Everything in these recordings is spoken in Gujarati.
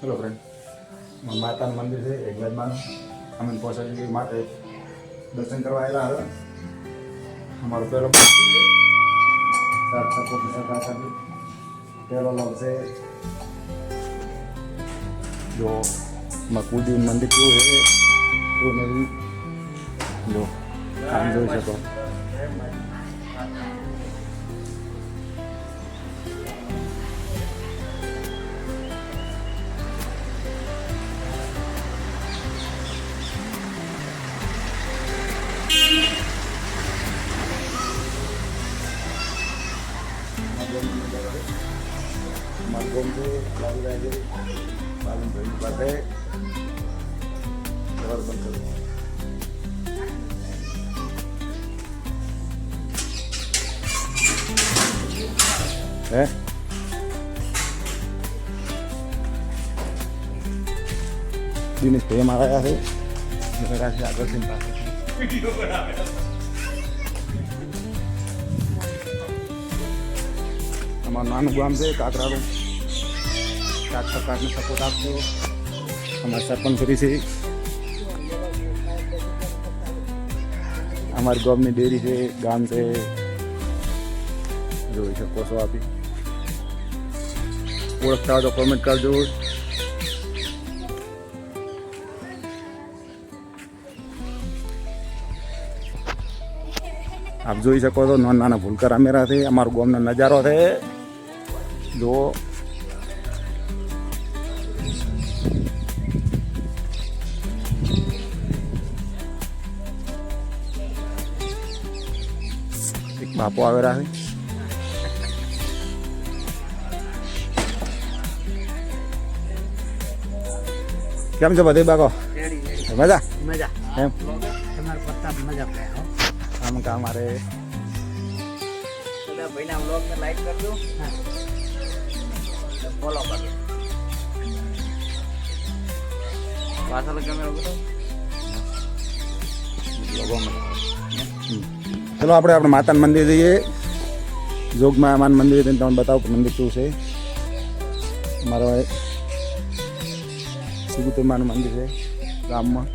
હેલો ફ્રેન્ડ, માતાનું મંદિર છે એકલાજમાં. અમે પહોંચાડી માટે દર્શન કરવા આવેલા હવે. અમારો પહેલો પહેલો લોક છે જો કુલદેવી મંદિર કેવું છે એવું નહીં જો આમ જોઈ શકો. માલગોમ છે લાવી પાલન ભાઈ પાસે જબરદસ્ત હે દિનેશ ભાઈ અમારા આવ્યા છે આગળથી પાસે અમારું નાનું ગામ છે કાકરાળું. 4 સપોર્ટ આપજો. અમારા સરપંચ કરી છે. અમારી ગામની ડેરી છે, ગામ છે, જોઈ શકો છો. આપી ઓળખતા હોય તો કોમેન્ટ કરજો. આપ જોઈ શકો છો નાના નાના ભૂલકર અમેરા છે. અમારું ગામનો નજારો છે જો. એક બાપો આવેલા છે. કેમ છે બધે બાકો? મજા મજા એમ તમારો પ્રતાપ મજા પડે. આમ કા મારે ભાઈના વ્લોગને લાઈક કરજો, ફોલો કરજો. પાછળ કેમેરો કરો. ચલો આપણે માતાનું મંદિર જઈએ. જોગમાં માન મંદિર તમને બતાવું મંદિર શું છે. મારો સિગુતરમાનું મંદિર છે ગામમાં.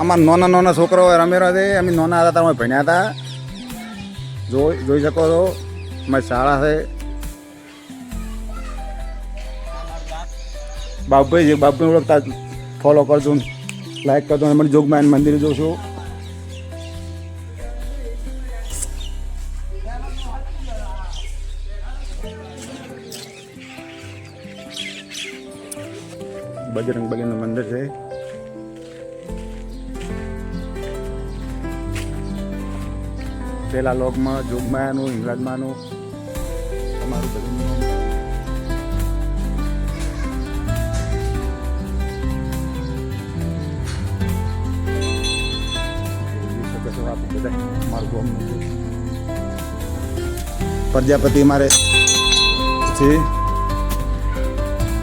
આમાં નાના નાના છોકરાઓ રમેલા છે. અમે નાના હતા તમે ભણ્યા હતા. જોઈ શકો છો અમારી શાળા છે. બાપભાઈ છે, બાપભાઈ ઓળખતા ફોલો કરજો, લાઈક કરજો. મને જોગમાં મંદિર જોશું. બજરંગ બલીનું મંદિર છે. પેલા લોકમાં જોગમાયાનું, હિંગળાજમાનું તમારું બધું મારું ગામનું પ્રજાપતિ મારે છે.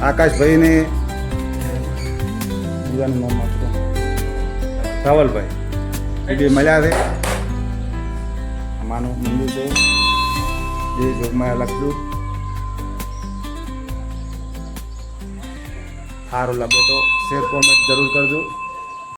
આકાશભાઈને બીજાનું નામ આપતો ધવલભાઈ એ બે મળ્યા છે. માનું મંદિર છે જે જોગમાં લખતું. સારું લાગે તો શેર કોમેન્ટ જરૂર કરજો.